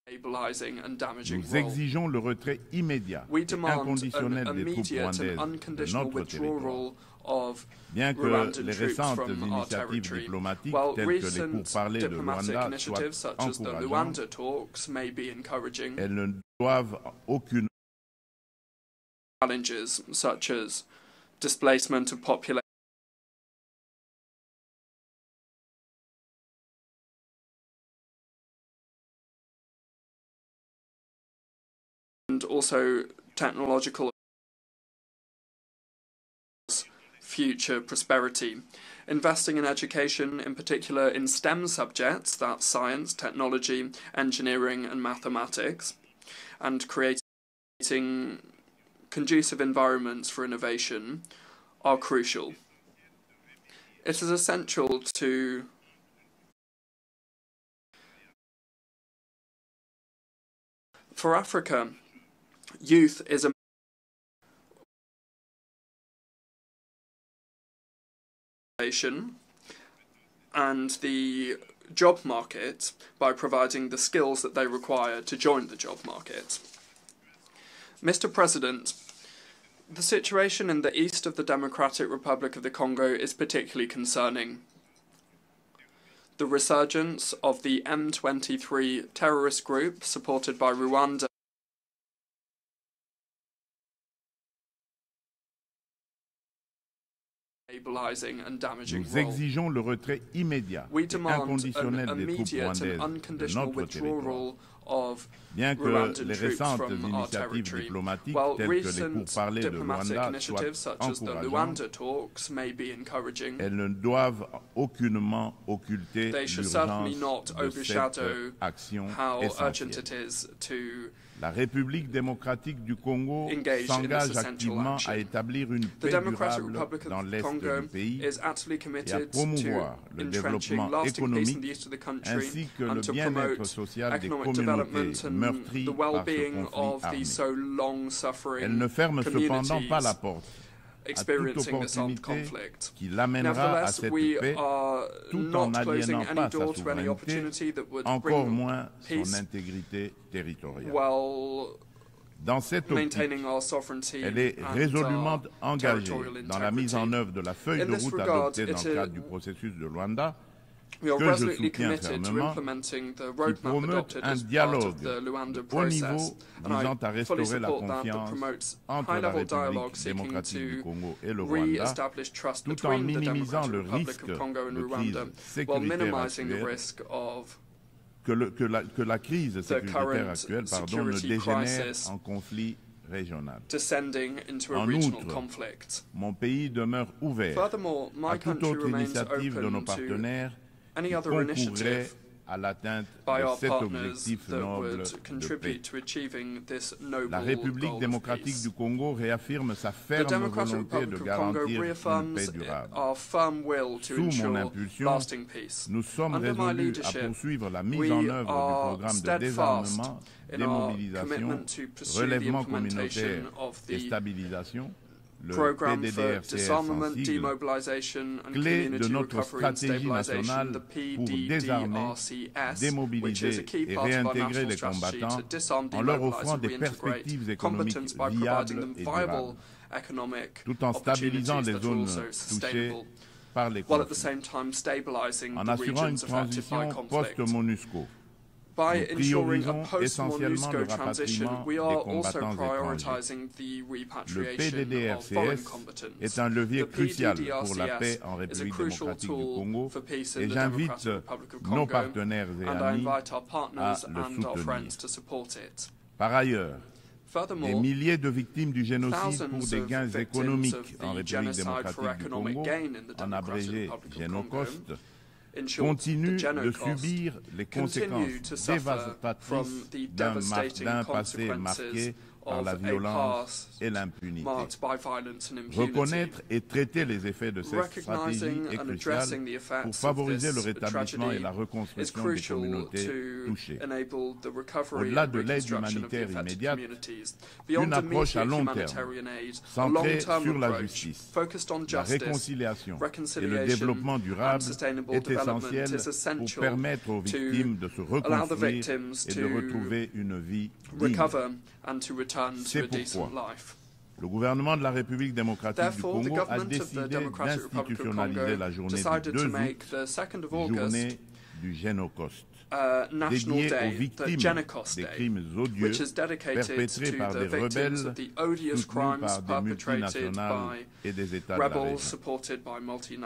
Nous exigeons le retrait immédiat et inconditionnel des troupes rwandaises de notre territoire. Bien que les récentes initiatives diplomatiques telles que les pourparlers de Rwanda soient encourageantes, elles ne doivent aucunement challenges such as displacement of population and also technological future prosperity. Investing in education, in particular in STEM subjects, that's science, technology, engineering and mathematics, and creating conducive environments for innovation are crucial. It is essential for Africa, youth is a and the job market by providing the skills that they require to join the job market. Mr. President, the situation in the east of the Democratic Republic of the Congo is particularly concerning. The resurgence of the M23 terrorist group supported by Rwanda and damaging Nous exigeons le retrait immédiat et inconditionnel des troupes rwandaises de notre territoire. Bien que les récentes initiatives diplomatiques telles que les pourparlers de Rwanda soient encourageantes, elles ne doivent aucunement occulter l'urgence de cette action essentielle. La République démocratique du Congo s'engage activement à établir une paix durable dans l'est du pays et à promouvoir le développement économique ainsi que le bien-être social des communautés meurtries par ce conflit armé. Elle ne ferme cependant pas la porte à toute opportunité qui l'amènera à cette paix tout en n'aliénant pas sa souveraineté, encore moins son intégrité territoriale. Dans cette optique, elle est résolument engagée dans la mise en œuvre de la feuille de route adoptée dans le cadre du processus de Luanda, que je soutiens fermement, qui promeut un dialogue de haut niveau visant à restaurer la confiance entre la République démocratique du Congo et le Rwanda, tout en minimisant le risque de crise sécuritaire actuelle, que la crise sécuritaire actuelle ne dégénère en conflit régional. En outre, mon pays demeure ouvert à toute autre initiative de nos partenaires qui concourrait à l'atteinte de cet objectif noble de paix. La République démocratique du Congo réaffirme sa ferme volonté de garantir une paix durable. Sous mon impulsion, nous sommes résolus à poursuivre la mise en œuvre du programme de désarmement, démobilisation, relèvement communautaire et stabilisation, le PDDRCS en sigle, clé de notre stratégie nationale pour désarmer, démobiliser et réintégrer les combattants en leur offrant des perspectives économiques viables et durables, tout en stabilisant les zones touchées par les conflits, en assurant une transition post-MONUSCO. Nous priorisons essentiellement le rapatriement des combattants étrangers. Le PDDRCS est un levier crucial pour la paix en République démocratique du Congo et j'invite nos partenaires et amis à le soutenir. Par ailleurs, des milliers de victimes du génocide pour des gains économiques en République démocratique du Congo, en abrégé Génocost, continue de subir les conséquences dévastatrices d'un passé marqué par la violence et l'impunité. Reconnaître et traiter les effets de cette stratégie est crucial pour favoriser le rétablissement et la reconstruction des communautés touchées. Au-delà de l'aide humanitaire immédiate, une approche à long terme, centrée sur la justice, la réconciliation et le développement durable est essentielle pour permettre aux victimes de se reconstruire et de retrouver une vie digne. C'est pourquoi le gouvernement de la République démocratique du Congo a décidé d'institutionnaliser la journée du 2 août, journée du Génocauste, dédiée aux victimes des crimes odieux perpétrés par des rebelles soutenus par des multinationales et des États de la région.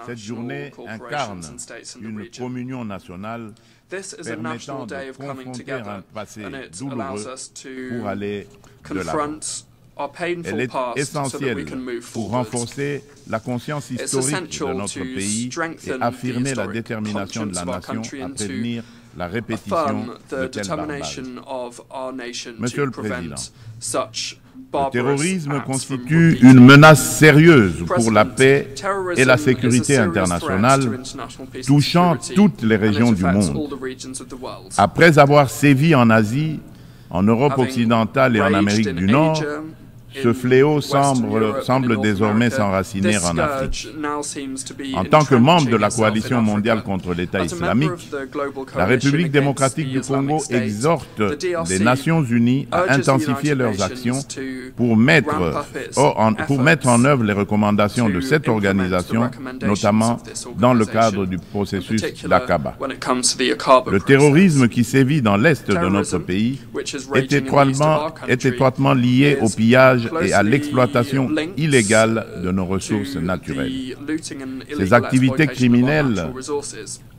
Cette journée incarne une communion nationale permettant de confronter un passé douloureux pour aller de l'avant. Elle est essentielle pour renforcer la conscience historique de notre pays et affirmer la détermination de la nation à prévenir la répétition de tels barbages. Monsieur le Président, le terrorisme constitue une menace sérieuse pour la paix et la sécurité internationale, touchant toutes les régions du monde. Après avoir sévi en Asie, en Europe occidentale et en Amérique du Nord, ce fléau semble désormais s'enraciner en Afrique. En tant que membre de la coalition mondiale contre l'État islamique, la République démocratique du Congo exhorte les Nations unies à intensifier leurs actions pour mettre en œuvre les recommandations de cette organisation, notamment dans le cadre du processus d'Aqaba. Le terrorisme qui sévit dans l'est de notre pays est étroitement lié au pillage et à l'exploitation illégale de nos ressources naturelles. Ces activités criminelles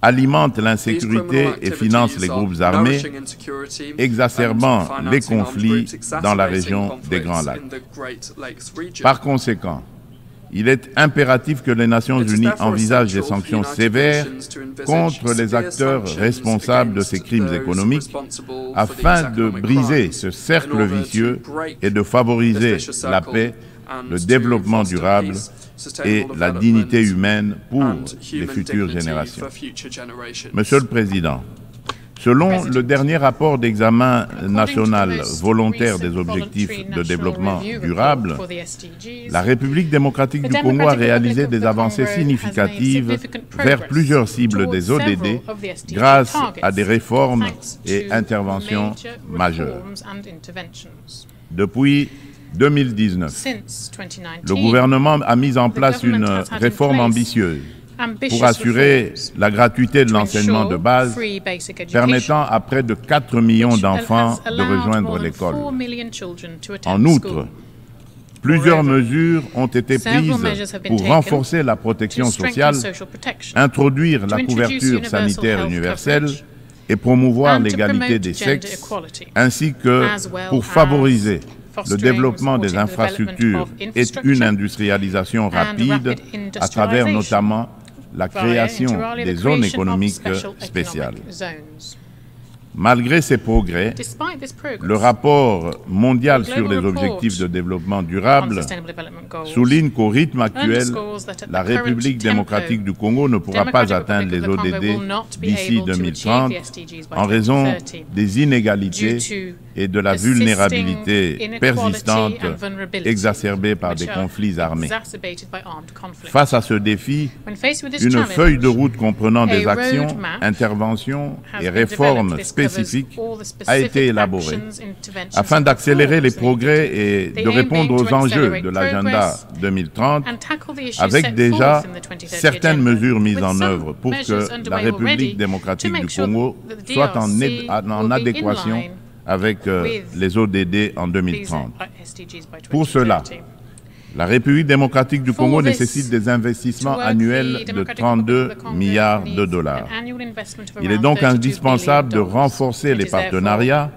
alimentent l'insécurité et financent les groupes armés, exacerbant les conflits dans la région des Grands Lacs. Par conséquent, il est impératif que les Nations unies envisagent des sanctions sévères contre les acteurs responsables de ces crimes économiques afin de briser ce cercle vicieux et de favoriser la paix, le développement durable et la dignité humaine pour les futures générations. Monsieur le Président, selon le dernier rapport d'examen national volontaire des objectifs de développement durable, la République démocratique du Congo a réalisé des avancées significatives vers plusieurs cibles des ODD grâce à des réformes et interventions majeures. Depuis 2019, le gouvernement a mis en place une réforme ambitieuse pour assurer la gratuité de l'enseignement de base, permettant à près de 4 millions d'enfants de rejoindre l'école. En outre, plusieurs mesures ont été prises pour renforcer la protection sociale, introduire la couverture sanitaire universelle et promouvoir l'égalité des sexes, ainsi que pour favoriser le développement des infrastructures et une industrialisation rapide à travers notamment la création des zones économiques spéciales. Malgré ces progrès, le rapport mondial sur les objectifs de développement durable souligne qu'au rythme actuel, la République démocratique du Congo ne pourra pas atteindre les ODD d'ici 2030 en raison des inégalités et de la vulnérabilité persistante exacerbée par des conflits armés. Face à ce défi, une feuille de route comprenant des actions, interventions et réformes spécifiques a été élaborée afin d'accélérer les progrès et de répondre aux enjeux de l'agenda 2030 avec déjà certaines mesures mises en œuvre pour que la République démocratique du Congo soit en adéquation avec les ODD en 2030. Pour cela, la République démocratique du Congo nécessite des investissements annuels de 32 milliards $. Il est donc indispensable de renforcer les partenariats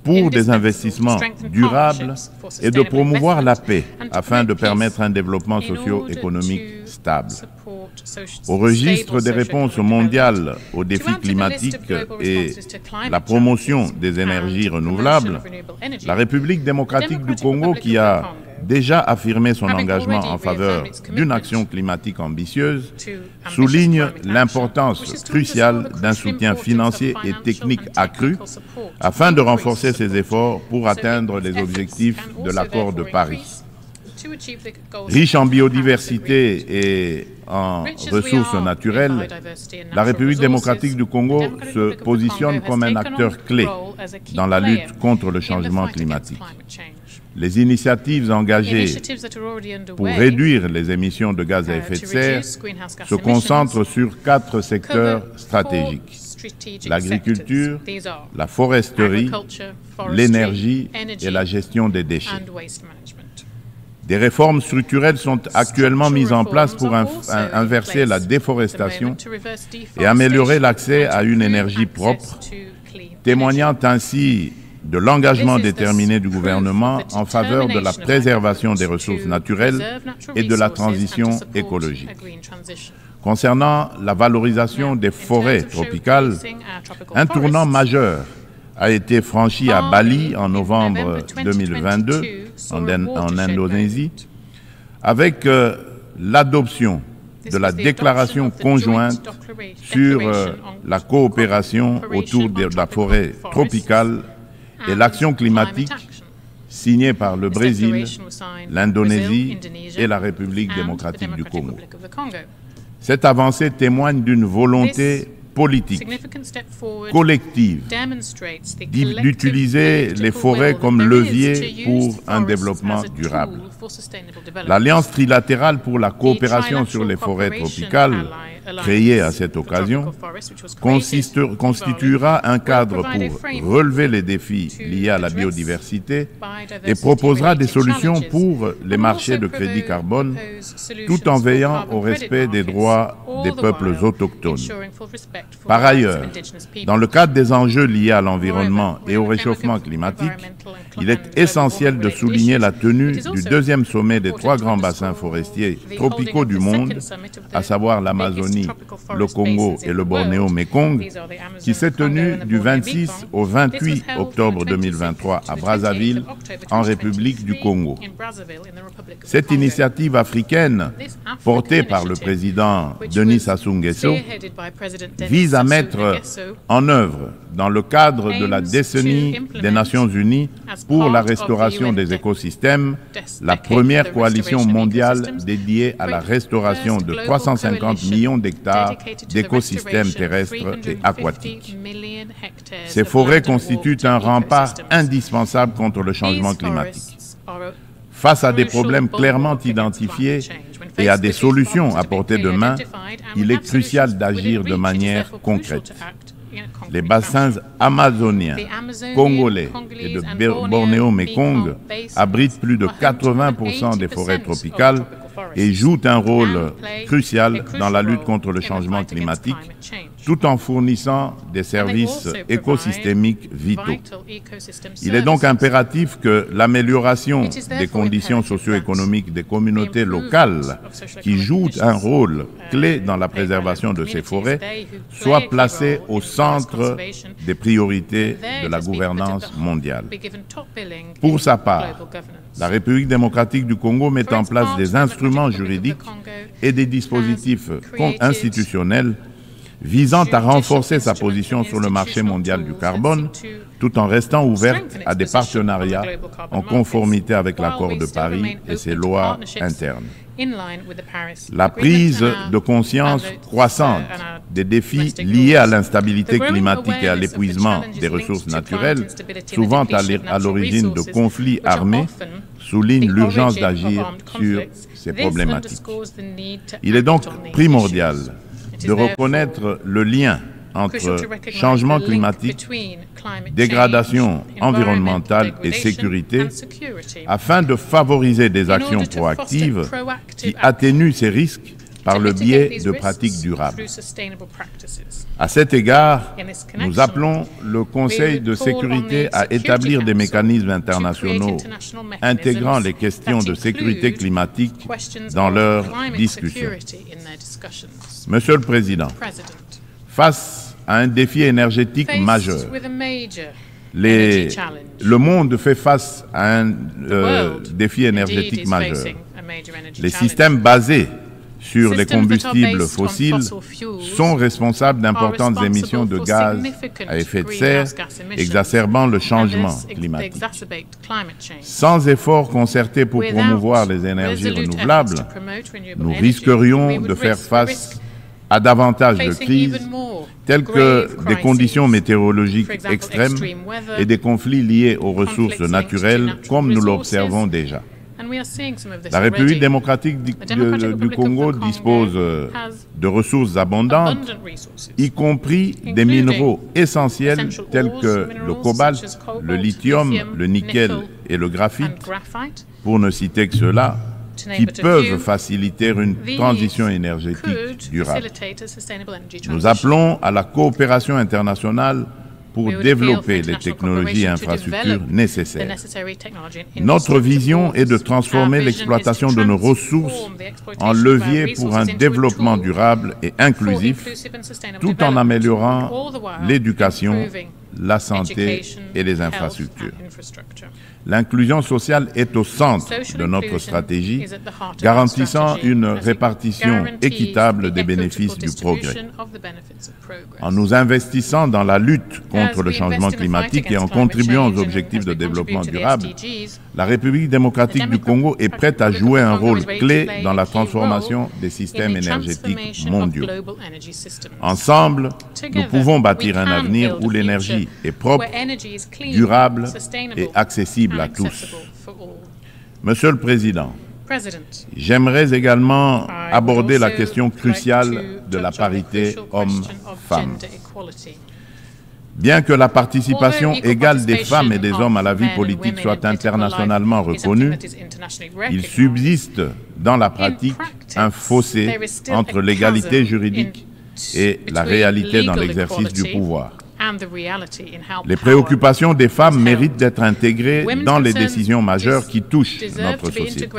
pour des investissements durables et de promouvoir la paix afin de permettre un développement socio-économique stable. Au registre des réponses mondiales aux défis climatiques et la promotion des énergies renouvelables, la République démocratique du Congo, qui a déjà affirmé son engagement en faveur d'une action climatique ambitieuse, souligne l'importance cruciale d'un soutien financier et technique accru afin de renforcer ses efforts pour atteindre les objectifs de l'accord de Paris. Riche en biodiversité et en ressources naturelles, la République démocratique du Congo se positionne comme un acteur clé dans la lutte contre le changement climatique. Les initiatives engagées pour réduire les émissions de gaz à effet de serre se concentrent sur 4 secteurs stratégiques: l'agriculture, la foresterie, l'énergie et la gestion des déchets. Des réformes structurelles sont actuellement mises en place pour inverser la déforestation et améliorer l'accès à une énergie propre, témoignant ainsi de l'engagement déterminé du gouvernement en faveur de la préservation des ressources naturelles et de la transition écologique. Concernant la valorisation des forêts tropicales, un tournant majeur a été franchi à Bali en novembre 2022, en Indonésie, avec l'adoption de la déclaration conjointe sur la coopération autour de la forêt tropicale et l'action climatique signée par le Brésil, l'Indonésie et la République démocratique du Congo. Cette avancée témoigne d'une volonté politique collective d'utiliser les forêts comme levier pour un développement durable. L'Alliance trilatérale pour la coopération sur les forêts tropicales, créée à cette occasion, constituera un cadre pour relever les défis liés à la biodiversité et proposera des solutions pour les marchés de crédit carbone, tout en veillant au respect des droits des peuples autochtones. Par ailleurs, dans le cadre des enjeux liés à l'environnement et au réchauffement climatique, il est essentiel de souligner la tenue du deuxième sommet des 3 grands bassins forestiers tropicaux du monde, à savoir l'Amazonie, le Congo et le Bornéo-Mékong, qui s'est tenu du 26 au 28 octobre 2023 à Brazzaville, en République du Congo. Cette initiative africaine, portée par le président Denis Sassou Nguesso, vise à mettre en œuvre, dans le cadre de la décennie des Nations Unies pour la restauration des écosystèmes, la première coalition mondiale dédiée à la restauration de 350 millions d'hectares d'écosystèmes terrestres et aquatiques. Ces forêts constituent un rempart indispensable contre le changement climatique. Face à des problèmes clairement identifiés et à des solutions à portée de main, il est crucial d'agir de manière concrète. Les bassins amazoniens, congolais et de Bornéo-Mékong abritent plus de 80% des forêts tropicales et jouent un rôle crucial dans la lutte contre le changement climatique, tout en fournissant des services écosystémiques vitaux. Il est donc impératif que l'amélioration des conditions socio-économiques des communautés locales qui jouent un rôle clé dans la préservation de ces forêts soit placée au centre des priorités de la gouvernance mondiale. Pour sa part, la République démocratique du Congo met en place des instruments juridiques et des dispositifs institutionnels visant à renforcer sa position sur le marché mondial du carbone, tout en restant ouverte à des partenariats en conformité avec l'accord de Paris et ses lois internes. La prise de conscience croissante des défis liés à l'instabilité climatique et à l'épuisement des ressources naturelles, souvent à l'origine de conflits armés, souligne l'urgence d'agir sur ces problématiques. Il est donc primordial de reconnaître le lien entre changement climatique, dégradation environnementale et sécurité, afin de favoriser des actions proactives qui atténuent ces risques par le biais de pratiques durables. À cet égard, nous appelons le Conseil de sécurité à établir des mécanismes internationaux intégrant les questions de sécurité climatique dans leurs discussions. Monsieur le Président, face à un défi énergétique majeur, le monde fait face à un défi énergétique majeur. Les systèmes basés sur les combustibles fossiles sont responsables d'importantes émissions de gaz à effet de serre, exacerbant le changement climatique. Sans efforts concertés pour promouvoir les énergies renouvelables, nous risquerions de faire face à davantage de crises, telles que des conditions météorologiques extrêmes et des conflits liés aux ressources naturelles, comme nous l'observons déjà. La République démocratique du Congo dispose de ressources abondantes, y compris des minéraux essentiels tels que le cobalt, le lithium, le nickel et le graphite, pour ne citer que ceux-là, qui peuvent faciliter une transition énergétique durable. Nous appelons à la coopération internationale pour développer les technologies et infrastructures nécessaires. Notre vision est de transformer l'exploitation de nos ressources en levier pour un développement durable et inclusif, tout en améliorant l'éducation, la santé et les infrastructures. L'inclusion sociale est au centre de notre stratégie, garantissant une répartition équitable des bénéfices du progrès. En nous investissant dans la lutte contre le changement climatique et en contribuant aux objectifs de développement durable, la République démocratique du Congo est prête à jouer un rôle clé dans la transformation des systèmes énergétiques mondiaux. Ensemble, nous pouvons bâtir un avenir où l'énergie est propre, durable et accessible à tous. Monsieur le Président, j'aimerais également aborder la question cruciale de la parité homme-femme. Bien que la participation égale des femmes et des hommes à la vie politique soit internationalement reconnue, il subsiste dans la pratique un fossé entre l'égalité juridique et la réalité dans l'exercice du pouvoir. Les préoccupations des femmes méritent d'être intégrées dans les décisions majeures qui touchent notre société.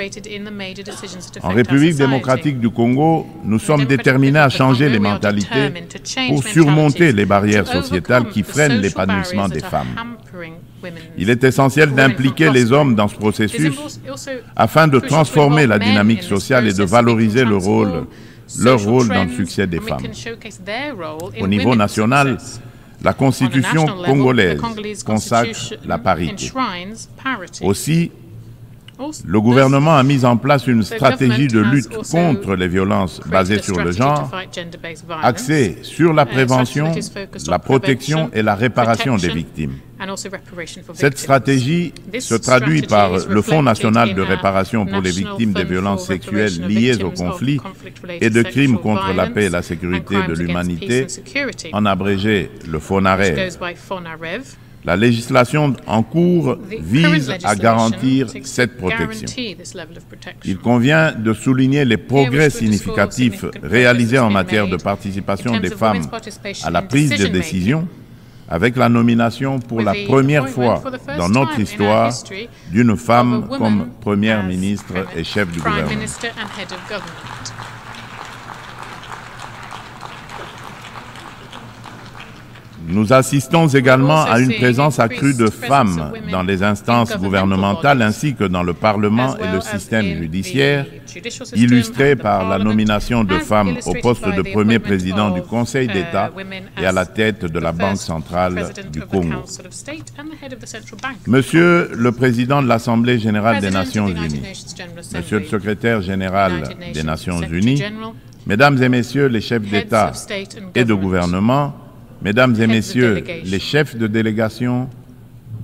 En République démocratique du Congo, nous sommes déterminés à changer les mentalités pour surmonter les barrières sociétales qui freinent l'épanouissement des femmes. Il est essentiel d'impliquer les hommes dans ce processus afin de transformer la dynamique sociale et de valoriser leur rôle dans le succès des femmes. Au niveau national, la Constitution congolaise consacre la parité. Aussi, le gouvernement a mis en place une stratégie de lutte contre les violences basées sur le genre, axée sur la prévention, la protection et la réparation des victimes. Cette stratégie se traduit par le Fonds national de réparation pour les victimes des violences sexuelles liées au conflit et de crimes contre la paix et la sécurité de l'humanité, en abrégé le FONAREV. La législation en cours vise à garantir cette protection. Il convient de souligner les progrès significatifs réalisés en matière de participation des femmes à la prise de décision, avec la nomination pour la première fois dans notre histoire d'une femme comme première ministre et chef du gouvernement. Nous assistons également à une présence accrue de femmes dans les instances gouvernementales ainsi que dans le Parlement et le système judiciaire, illustrée par la nomination de femmes au poste de premier président du Conseil d'État et à la tête de la Banque centrale du Congo. Monsieur le Président de l'Assemblée générale des Nations unies, Monsieur le Secrétaire général des Nations unies, Mesdames et Messieurs les chefs d'État et de gouvernement, Mesdames et Messieurs les chefs de délégation,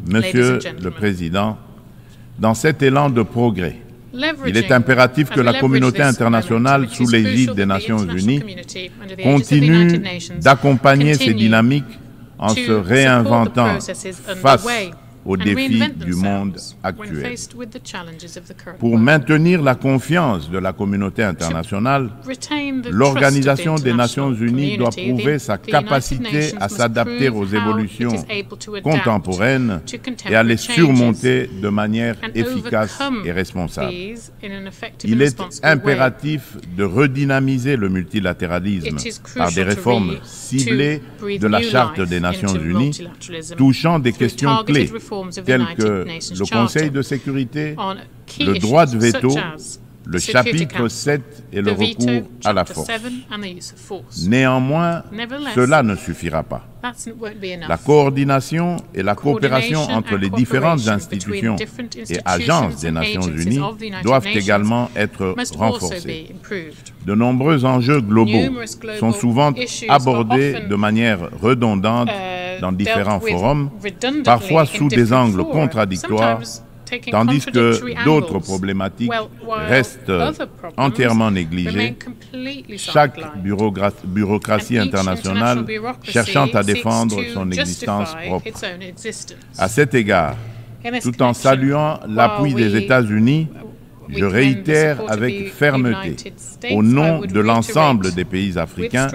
Monsieur le Président, dans cet élan de progrès, il est impératif que la communauté internationale, sous l'égide des Nations Unies, continue d'accompagner ces dynamiques en se réinventant face aux défis du monde actuel. Pour maintenir la confiance de la communauté internationale, l'Organisation des Nations Unies doit prouver sa capacité à s'adapter aux évolutions contemporaines et à les surmonter de manière efficace et responsable. Il est impératif de redynamiser le multilatéralisme par des réformes ciblées de la Charte des Nations Unies touchant des questions clés telles que le Conseil de sécurité, le droit de veto, le chapitre 7 et le recours à la force. Néanmoins, cela ne suffira pas. La coordination et la coopération entre les différentes institutions et agences des Nations Unies doivent également être renforcées. De nombreux enjeux globaux sont souvent abordés de manière redondante dans différents forums, parfois sous des angles contradictoires, tandis que d'autres problématiques restent entièrement négligées, chaque bureaucratie internationale cherchant à défendre son existence propre. À cet égard, tout en saluant l'appui des États-Unis, je réitère avec fermeté, au nom de l'ensemble des pays africains,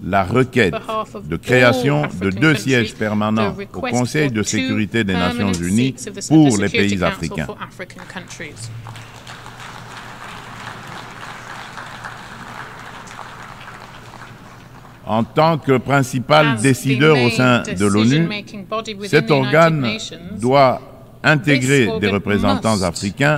la requête de création de 2 sièges permanents au Conseil de sécurité des Nations Unies pour les pays africains. En tant que principal décideur au sein de l'ONU, cet organe doit intégrer des représentants africains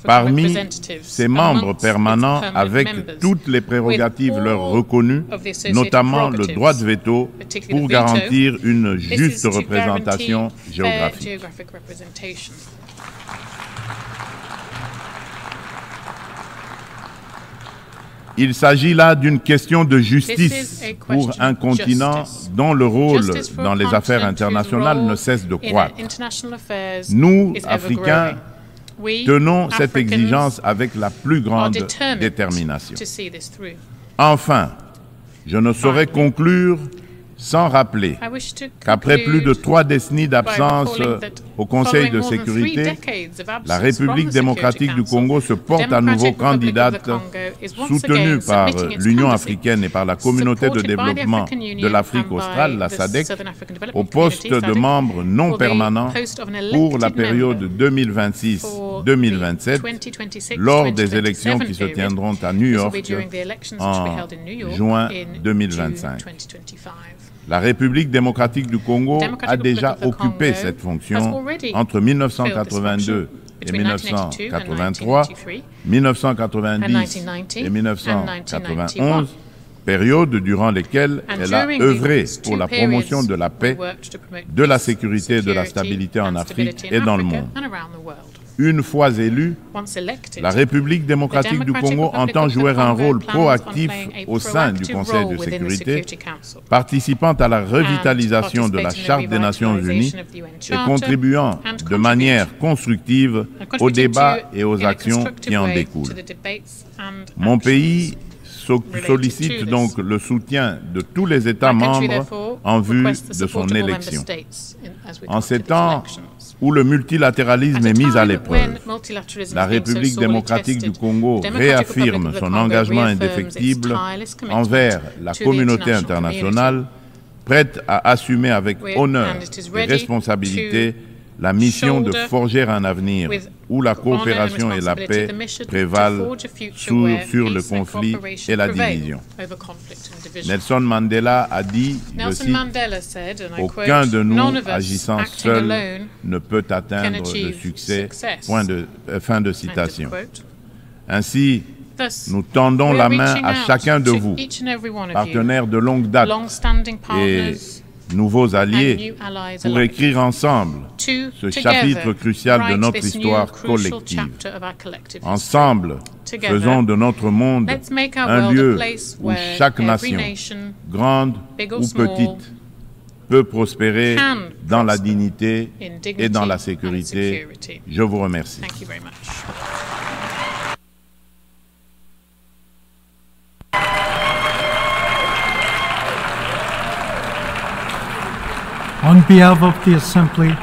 parmi ses membres permanents avec toutes les prérogatives leur reconnues, notamment le droit de veto, pour garantir une juste représentation géographique. Il s'agit là d'une question de justice pour un continent dont le rôle dans les affaires internationales ne cesse de croître. Nous, Africains, tenons cette exigence avec la plus grande détermination. Enfin, je ne saurais conclure sans rappeler qu'après plus de 3 décennies d'absence au Conseil de sécurité, la République démocratique du Congo se porte à nouveau candidate, soutenue par l'Union africaine et par la communauté de développement de l'Afrique australe, la SADC, au poste de membre non permanent pour la période 2026-2027, lors des élections qui se tiendront à New York en juin 2025. La République démocratique du Congo a déjà occupé cette fonction entre 1982 et 1983, 1990 et 1991, période durant lesquelles elle a œuvré pour la promotion de la paix, de la sécurité et de la stabilité en Afrique et dans le monde. Une fois élue, la République démocratique du Congo entend jouer un rôle proactif au sein du Conseil de sécurité, participant à la revitalisation de la Charte des Nations Unies et contribuant de manière constructive aux débats et aux actions qui en découlent. Mon pays sollicite donc le soutien de tous les États membres en vue de son élection. En ces temps où le multilatéralisme est mis à l'épreuve, la République démocratique du Congo réaffirme son engagement indéfectible envers la communauté internationale, prête à assumer avec honneur et responsabilité la mission de forger un avenir où la coopération et la paix prévalent sur le conflit et la division. Nelson Mandela a dit, je cite, « Aucun de nous agissant seul ne peut atteindre le succès. » Fin de citation. Ainsi, nous tendons la main à chacun de vous, partenaires de longue date et nouveaux alliés, pour écrire ensemble ce chapitre crucial de notre histoire collective. Ensemble, faisons de notre monde un lieu où chaque nation, grande ou petite, peut prospérer dans la dignité et dans la sécurité. Je vous remercie. On behalf of the Assembly,